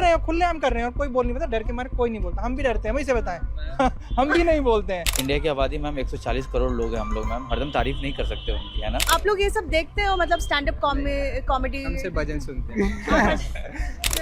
रहे हैं, खुलेआम कर रहे हैं और कोई बोल नहीं, पता डर के मारे कोई नहीं बोलता। हम भी डरते हैं, वही से बताएं हम भी नहीं बोलते हैं। इंडिया की आबादी मैम 140 करोड़ लोग हैं हम लोग मैम, हरदम तारीफ नहीं कर सकते उनकी, है ना। आप लोग ये सब देखते हो, मतलब स्टैंड अप कॉमेडी? हमसे भजन सुनते हैं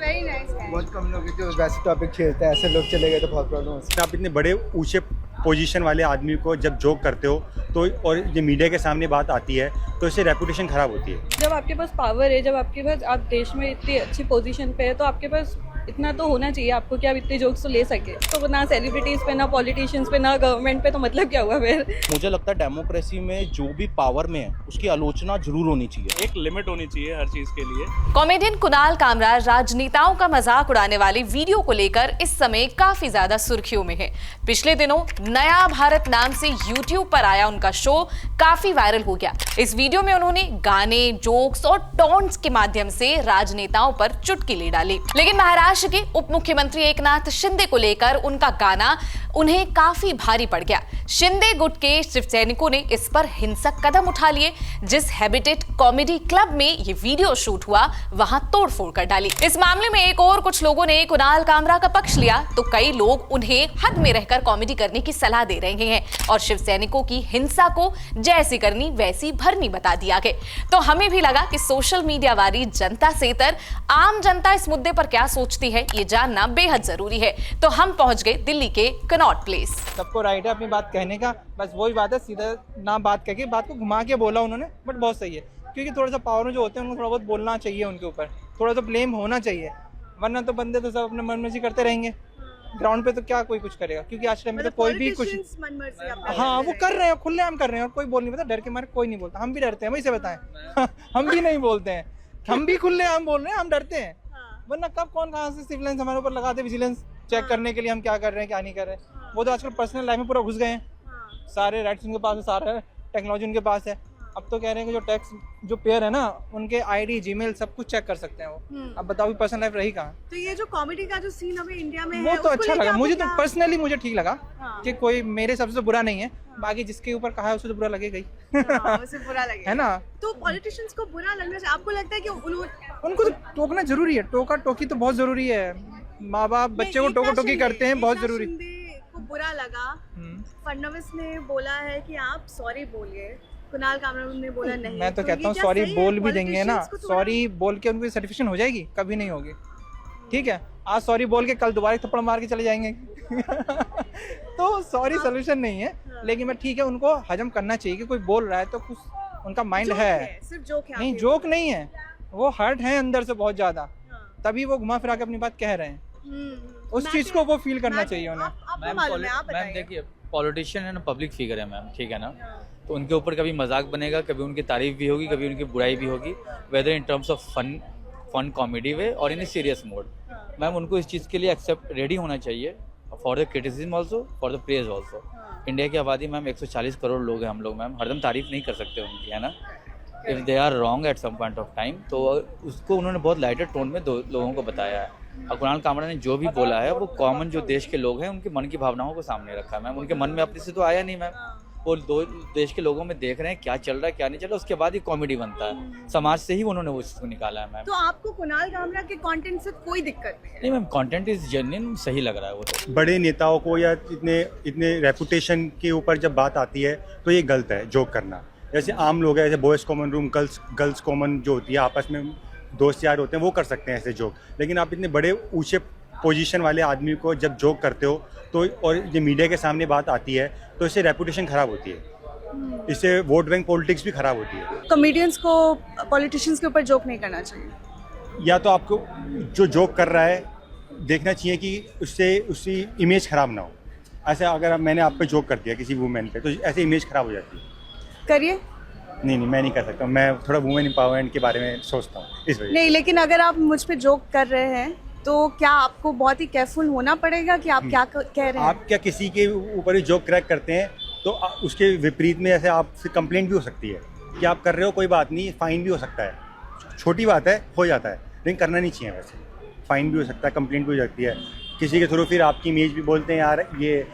वेरी नाइस। बहुत कम लोग जो वैसे टॉपिक छेड़ते हैं, ऐसे लोग चले गए तो बहुत प्रॉब्लम होती है। आप इतने बड़े ऊंचे पोजीशन वाले आदमी को जब जोक करते हो तो और ये मीडिया के सामने बात आती है तो इससे रेपुटेशन खराब होती है। जब आपके पास पावर है, जब आपके पास, आप देश में इतनी अच्छी पोजीशन पे है, तो आपके पास इतना तो होना चाहिए आपको कि आप इतने जोक्स तो ले सके। तो ना सेलिब्रिटीज पे, ना पॉलिटिशियंस पे, ना गवर्नमेंट पे, तो मतलब क्या हुआ फिर। मुझे लगता है डेमोक्रेसी में जो भी पावर में है उसकी आलोचना जरूर होनी चाहिए, एक लिमिट होनी चाहिए हर चीज के लिए। कॉमेडियन कुणाल कामरा राजनेताओं का मजाक उड़ाने वाली वीडियो को लेकर इस समय काफी ज्यादा सुर्खियों में है। पिछले दिनों नया भारत नाम से यूट्यूब पर आया उनका शो काफी वायरल हो गया। इस वीडियो में उन्होंने गाने, जोक्स और टॉन्ट्स के माध्यम से राजनेताओं पर चुटकुले डाले, लेकिन महाराष्ट्र के उप मुख्यमंत्री एकनाथ शिंदे को लेकर उनका गाना उन्हें काफी भारी पड़ गया। शिंदे गुट के शिव सैनिकों ने इस पर हिंसक कदम उठा लिए। जिस हैबिटेट कॉमेडी क्लब में ये वीडियो शूट हुआ वहां तोड़फोड़ कर डाली। इस मामले में एक और कुछ लोगों ने कुणाल कामरा का पक्ष लिया तो कई लोग उन्हें हद में रहकर कॉमेडी करने की सलाह दे रहे हैं और शिव सैनिकों की हिंसा को जैसी करनी वैसी भरनी बता दिया गया। तो हमें भी लगा कि सोशल मीडिया वाली जनता से इतर आम जनता इस मुद्दे पर क्या सोचती है ये जानना बेहद जरूरी है। तो हम पहुंच गए दिल्ली के कनॉट प्लेस। सबको राइट है अपनी बात कहने का, बस वही बात है, सीधा ना बात करके बात को घुमा के बोला उन्होंने, बट बहुत सही है क्योंकि थोड़ा सा पावर जो होते हैं उनको थोड़ा बहुत बोलना चाहिए, उनके ऊपर थोड़ा सा ब्लेम होना चाहिए, वरना तो बंदे तो सब अपने मन मर्जी करते रहेंगे। ग्राउंड पे तो क्या कोई कुछ करेगा, क्योंकि आज टाइम में तो कोई भी कुछ, हाँ वो कर रहे हैं, खुलेआम कर रहे हैं और कोई बोल नहीं, पता डर के मारे कोई नहीं बोलता। हम भी डरते हैं, वही से बताएं हम भी नहीं बोलते हैं, हम भी खुलेआम बोल रहे हैं, हम डरते हैं, वरना कब कौन कहाँ से सिविलेंस हमारे ऊपर लगाते, विजिलेंस चेक करने के लिए हम क्या कर रहे हैं क्या नहीं कर रहे हैं। वो तो आजकल पर्सनल लाइफ में पूरा घुस गए हैं, सारे राइट्स उनके पास है, सारा टेक्नोलॉजी उनके पास है। अब तो कह रहे हैं कि जो टैक्स जो पेयर है ना उनके आईडी, जीमेल सब कुछ चेक कर सकते हैं वो। अब बताओ पर्सनल लाइफ रही कहाँ। तो ये जो कॉमेडी का जो सीन अभी इंडिया में वो है, तो अच्छा लगा मुझे, तो क्या? पर्सनली मुझे ठीक लगा कि कोई मेरे सबसे तो बुरा नहीं है, बाकी जिसके ऊपर कहा है उसे तो बुरा लगेगा ही उसे बुरा लगेगा, है ना। तो पॉलिटिशियंस को बुरा लगना चाहिए। आपको लगता है कि उनको तो टोकना जरूरी है, टोका टोकी तो बहुत जरूरी है। माँ बाप बच्चे को टोका टोकी करते हैं, बहुत जरूरी। को बुरा लगा, फडणवीस ने बोला है कि आप सॉरी बोलिए, कुणाल कामरा ने बोला नहीं। मैं तो कहता हूँ सॉरी बोल भी देंगे ना, सॉरी बोल के उनकी सर्टिफिकेशन हो जाएगी, कभी नहीं होगी। ठीक है, आज सॉरी बोल के कल दोबारा थप्पड़ मार के चले जाएंगे तो सॉरी सोल्यूशन नहीं है, लेकिन मैं ठीक है उनको हजम करना चाहिए कि कोई बोल रहा है तो कुछ उनका माइंड है, सिर्फ जोक है। नहीं जोक नहीं है, वो हर्ट है अंदर से बहुत ज्यादा, तभी वो घुमा फिरा के अपनी बात कह रहे हैं। उस चीज को वो फील करना चाहिए उन्हें। मैम देखिए, पॉलिटिशियन है ना, पब्लिक फिगर है मैम, ठीक है ना, तो उनके ऊपर कभी मजाक बनेगा, कभी उनकी तारीफ भी होगी, कभी उनकी बुराई भी होगी, whether in terms of fun comedy way और in a serious mode. Ma'am उनको इस चीज़ के लिए एक्सेप्ट रेडी होना चाहिए, for the criticism also, for the praise also. India की आबादी मैम 140 करोड़ लोग हैं हम लोग मैम, हरदम तारीफ नहीं कर सकते उनकी, है ना। If they are wrong at some point of time, तो उसको उन्होंने बहुत लाइटर टोन में लोगों को बताया है। और कुणाल कामरा ने जो भी बोला है वो कॉमन जो देश के लोग हैं उनके मन की भावनाओं को सामने रखा है मैम। उनके मन में अपने से तो आया नहीं मैम, वो देश के लोगों में देख रहे हैं क्या चल रहा है क्या नहीं चल रहा, उसके बाद ही कॉमेडी बनता है, समाज से ही उन्होंने वो चीज़ को निकाला है मैम। तो आपको कुणाल कामरा के कंटेंट से कोई दिक्कत नहीं है? नहीं मैम, कंटेंट इज जेन्युइन, सही लग रहा है वो तो। बड़े नेताओं को या इतने रेपुटेशन के ऊपर जब बात आती है तो ये गलत है जोक करना। जैसे आम लोग हैं, जैसे boys common room, girls common जो होती है, आपस में दोस्त यार होते हैं, वो कर सकते हैं ऐसे जोक, लेकिन आप इतने बड़े ऊंचे पोजीशन वाले आदमी को जब जोक करते हो तो और ये मीडिया के सामने बात आती है तो इससे रेपुटेशन खराब होती है, इससे वोट बैंक पॉलिटिक्स भी खराब होती है। कॉमेडियंस को पॉलिटिशियंस के ऊपर जोक नहीं करना चाहिए, या तो आपको जो जोक कर रहा है देखना चाहिए कि उससे उसकी इमेज खराब ना हो। ऐसे अगर मैंने आप पे जोक कर दिया किसी वुमेन पे तो ऐसे इमेज खराब हो जाती है। करिए। नहीं मैं नहीं कर सकता, मैं थोड़ा वुमेन एम्पावरमेंट के बारे में सोचता हूँ इस वजह। नहीं, लेकिन अगर आप मुझ पे जोक कर रहे हैं तो क्या आपको बहुत ही केयरफुल होना पड़ेगा कि आप क्या कह रहे हैं? आप क्या किसी के ऊपर ही जोक क्रैक करते हैं तो उसके विपरीत में ऐसे आपसे कंप्लेंट भी हो सकती है कि आप कर रहे हो, कोई बात नहीं, फाइन भी हो सकता है, छोटी बात है, हो जाता है, लेकिन करना नहीं चाहिए। वैसे फाइन भी हो सकता है, कंप्लेंट भी हो सकती है किसी के थ्रू, फिर आपकी इमेज भी बोलते हैं यार ये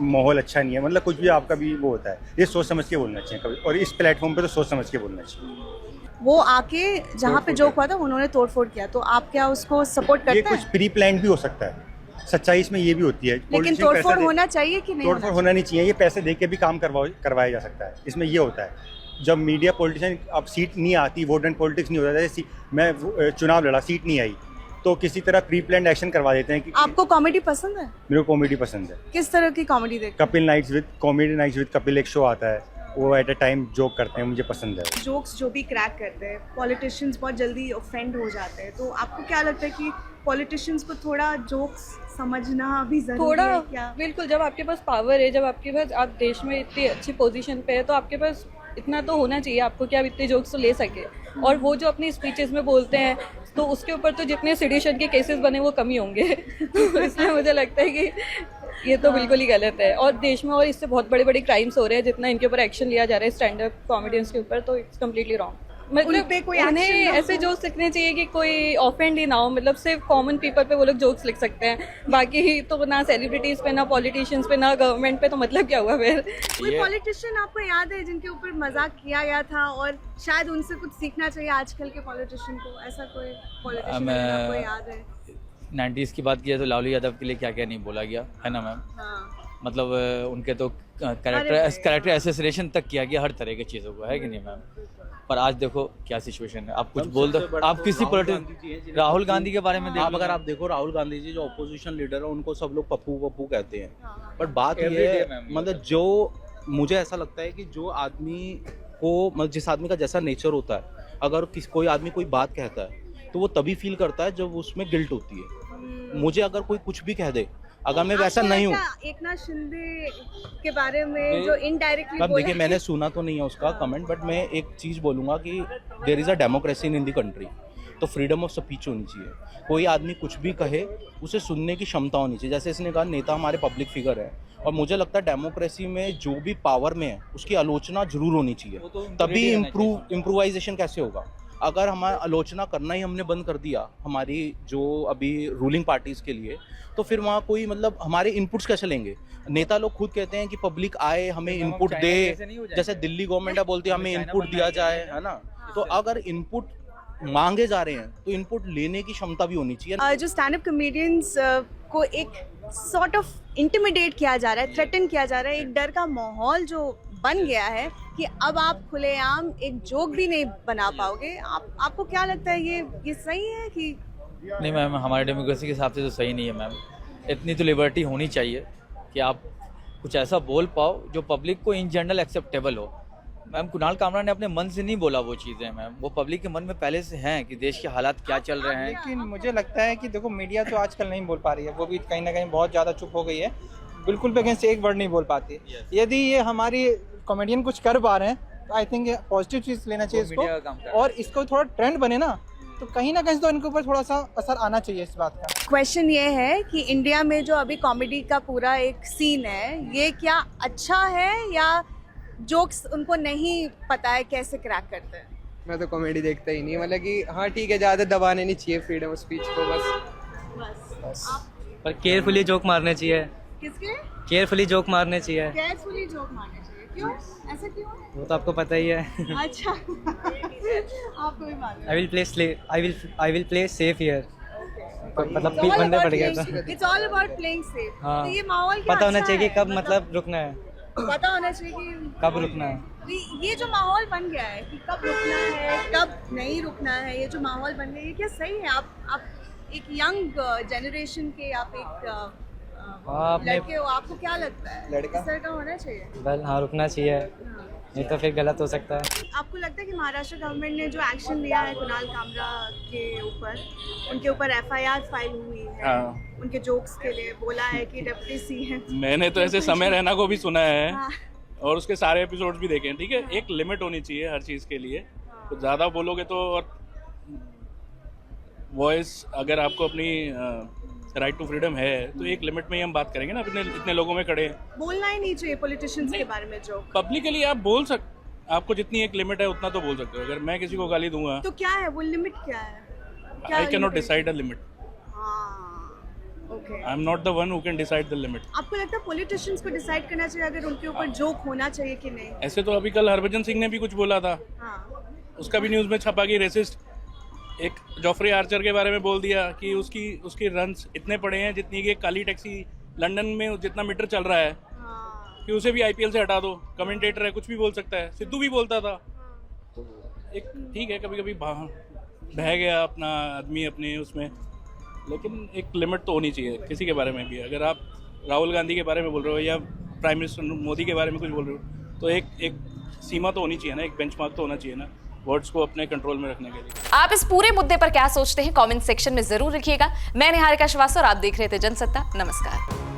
माहौल अच्छा नहीं है, मतलब कुछ भी आपका भी वो होता है। ये सोच समझ के बोलना चाहिए कभी, और इस प्लेटफॉर्म पे तो सोच समझ के बोलना चाहिए। वो आके जहाँ पे जोक हुआ था उन्होंने तोड़फोड़ किया, तो आप क्या उसको सपोर्ट ये करते कुछ हैं? प्री प्लान भी हो सकता है, सच्चाई इसमें ये भी होती है। लेकिन Politician तोड़फोड़ पैसा दे- होना चाहिए कि नहीं? तोड़फोड़ होना नहीं चाहिए, ये पैसे दे के भी काम करवाया जा सकता है। इसमें ये होता है जब मीडिया पॉलिटिशियन, अब सीट नहीं आती, वोट एंड पॉलिटिक्स नहीं होता, जैसे मैं चुनाव लड़ा, सीट नहीं आई, तो किसी तरह प्री प्लान एक्शन करवा देते हैं कि आपको कॉमेडी पसंद है? मेरे को कॉमेडी पसंद है। किस तरह की कॉमेडी देखते Kapil nights with comedy nights with Kapil एक शो आता है, वो एट अ टाइम जोक करते हैं, मुझे पसंद है। हैं? जोक्स जो भी क्रैक करते हैं, पॉलिटिशियंस बहुत जल्दी ऑफेंड हो जाते हैं, तो आपको क्या लगता है कि पॉलिटिशियंस को थोड़ा जोक्स समझना भी जरूरी थोड़ा है क्या? बिल्कुल, जब आपके पास पावर है, जब आपके पास, आप देश में इतनी अच्छी पोजीशन पे है, तो आपके पास इतना तो होना चाहिए आपको कि आप इतने जोक्स तो ले सके। और वो जो अपनी स्पीचेस में बोलते हैं, तो उसके ऊपर तो जितने सिडिशन के केसेस बने वो कम ही होंगे। तो इसलिए मुझे लगता है कि ये तो बिल्कुल ही गलत है, और देश में और इससे बहुत बड़े बड़े क्राइम्स हो रहे हैं, जितना इनके ऊपर एक्शन लिया जा रहा है स्टैंड अप कॉमेडियंस के ऊपर, तो इट्स कम्प्लीटली रॉन्ग। मतलब उन पे कोई उन्हें action ना हो। ऐसे जोक्स लिखने चाहिए कि कोई ऑफेंड ही ना हो, मतलब सिर्फ कॉमन पीपल पे वो लोग जोक्स लिख सकते हैं, बाकी तो ना सेलिब्रिटीज पे, ना पॉलिटिशियंस पे, ना गवर्नमेंट पे, तो मतलब क्या हुआ फिर? कोई पॉलिटिशियन आपको याद है जिनके ऊपर मजाक किया गया था और शायद उनसे कुछ सीखना चाहिए आजकल के पॉलिटिशियन को? ऐसा कोई पॉलिटिशियन आपको याद है? 90s की बात किया तो लालू यादव के लिए क्या क्या नहीं बोला गया है ना मैम। हाँ। मतलब उनके तो कैरेक्टर एसेसिनेशन तक किया गया हर तरह की चीज़ों को, है कि नहीं मैम। पर आज देखो क्या सिचुएशन है, आप कुछ बोल दो, आप किसी पॉलिटिशियन, राहुल गांधी के बारे में देख आप लो अगर मैम। आप देखो राहुल गांधी जी जो अपोजिशन लीडर है, उनको सब लोग पप्पू पप्पू कहते हैं, बट बात Every ये day, है, ma'am, मतलब जो मुझे ऐसा लगता है कि जो आदमी को, मतलब जिस आदमी का जैसा नेचर होता है, अगर कोई आदमी कोई बात कहता है तो वो तभी फील करता है जब उसमें गिल्ट होती है। मुझे अगर कोई कुछ भी कह दे, अगर मैं वैसा आपको नहीं हूँ, लगता है एकनाथ शिंदे के बारे में जो इनडायरेक्टली मैम बोला देखिए मैंने सुना तो नहीं है उसका कमेंट, बट मैं एक चीज़ बोलूँगा कि there is a democracy in the country, तो फ्रीडम ऑफ स्पीच होनी चाहिए। कोई आदमी कुछ भी कहे, उसे सुनने की क्षमता होनी चाहिए। जैसे इसने कहा नेता हमारे पब्लिक फिगर है, और मुझे लगता है डेमोक्रेसी में जो भी पावर में है उसकी आलोचना जरूर होनी चाहिए, तभी इम्प्रूवाइजेशन कैसे होगा। अगर हमारा आलोचना करना ही हमने बंद कर दिया हमारी जो अभी रूलिंग पार्टीज के लिए, तो फिर वहाँ कोई, मतलब हमारे इनपुट्स कैसे लेंगे? नेता लोग खुद कहते हैं कि पब्लिक आए, हमें इनपुट दे, जैसे दिल्ली गवर्नमेंट बोलती है हमें इनपुट दिया जाए, है ना। तो अगर इनपुट मांगे जा रहे हैं तो इनपुट लेने की क्षमता भी होनी चाहिए। जो स्टैंड अप कॉमेडियंस को एक सॉर्ट ऑफ इंटिमिडेट किया जा रहा है, थ्रेटन किया जा रहा है, एक डर का माहौल जो बन गया है कि अब आप खुलेआम एक जोक भी नहीं बना पाओगे। आपको क्या लगता है ये सही है कि नहीं मैम, हमारे डेमोक्रेसी के हिसाब से तो सही नहीं है मैम। इतनी तो लिबर्टी होनी चाहिए कि आप कुछ ऐसा बोल पाओ जो पब्लिक को इन जनरल एक्सेप्टेबल हो। मैम कुणाल कामरा ने अपने मन से नहीं बोला वो चीज़ें मैम, वो पब्लिक के मन में पहले से हैं कि देश के हालात क्या चल रहे हैं। लेकिन मुझे लगता है कि देखो मीडिया तो आजकल नहीं बोल पा रही है, वो भी कहीं ना कहीं बहुत ज़्यादा चुप हो गई है, बिल्कुल भी अगेंस्ट एक वर्ड नहीं बोल पाती। यदि ये हमारी कॉमेडियन कुछ कर पा रहे हैं तो आई थिंक पॉजिटिव चीज़ लेना चाहिए मीडिया का काम कर इसको, रहा है। और इसको थोड़ा ट्रेंड बने ना, तो कहीं ना कहीं तो इनके ऊपर थोड़ा सा असर आना चाहिए इस बात का। क्वेश्चन ये है कि इंडिया में जो अभी कॉमेडी का पूरा एक सीन है, ये क्या अच्छा है या जोक्स उनको नहीं पता है कैसे क्रैक करते हैं? मैं तो कॉमेडी देखता ही नहीं, मतलब कि हाँ ठीक है, ज़्यादा दबाने नहीं चाहिए फ्रीडम ऑफ स्पीच को, बस। पर केयरफुली जोक मारने चाहिए, किसके? केयरफुली जोक मारने चाहिए। केयरफुली जोक मारने चाहिए, क्यों? ऐसा क्यों? वो तो आपको पता ही है। अच्छा। आपको भी मालूम है। I will play safe here. मतलब It's all बंदे about पड़ गया था। playing- It's all about playing safe. हाँ। तो ये माहौल क्या पता होना अच्छा चाहिए कि है? कब मतलब रुकना है, पता होना चाहिए कि कब रुकना है। ये जो माहौल बन गया है कि कब रुकना है कब नहीं रुकना है, ये जो माहौल बन गया है, ये क्या सही है? आप एक यंग जनरेशन के, आप एक अपने- लड़के हो, आपको क्या लगता है लड़का? इस तरह का होना चाहिए? वेल हाँ, रुकना चाहिए, नहीं तो फिर गलत हो सकता है। आपको लगता है कि महाराष्ट्र गवर्नमेंट ने जो एक्शन लिया है कुणाल कामरा के ऊपर, उनके ऊपर FIR फाइल हुई है, हाँ। उनके जोक्स के लिए बोला है कि डेप्यूटी CM मैंने तो ऐसे समय रैना को भी सुना है हाँ। और उसके सारे एपिसोड्स भी देखे हैं। ठीक है, एक लिमिट होनी चाहिए हर चीज़ के लिए, तो ज़्यादा बोलोगे तो, और वॉइस अगर आपको अपनी राइट टू फ्रीडम है तो एक लिमिट में ही हम बात करेंगे ना। इतने लोगों में खड़े हैं, बोलना ही नहीं चाहिए पॉलिटिशियंस के बारे में जोक। पब्लिकली आप बोल आपको जितनी एक लिमिट है उतना तो बोल सकते हो। अगर मैं किसी को गाली दूंगा, तो क्या है वो लिमिट, क्या है? I can not decide a limit, okay. I am not the one who can decide the limit. आपको लगता है पॉलिटिशियंस को डिसाइड करना चाहिए अगर उनके ऊपर जोक होना चाहिए कि नहीं? ऐसे तो अभी कल हरभजन सिंह ने भी कुछ बोला था, हाँ। उसका भी न्यूज़ में छपा कि रेसिस्ट। एक जॉफ्री आर्चर के बारे में बोल दिया कि उसकी रन्स इतने पड़े हैं जितनी कि एक काली टैक्सी लंदन में जितना मीटर चल रहा है, कि उसे भी आईपीएल से हटा दो। कमेंटेटर है, कुछ भी बोल सकता है। सिद्धू भी बोलता था। एक ठीक है, कभी कभी बह गया अपना आदमी अपने उसमें, लेकिन एक लिमिट तो होनी चाहिए किसी के बारे में भी। अगर आप राहुल गांधी के बारे में बोल रहे हो या प्राइम मिनिस्टर मोदी के बारे में कुछ बोल रहे हो, तो एक सीमा तो होनी चाहिए ना, एक बेंचमार्क तो होना चाहिए ना वर्ड्स को अपने कंट्रोल में रखने के लिए। आप इस पूरे मुद्दे पर क्या सोचते हैं कमेंट सेक्शन में जरूर लिखिएगा। मैं निहारिका श्रीवास्तव और आप देख रहे थे जनसत्ता। नमस्कार।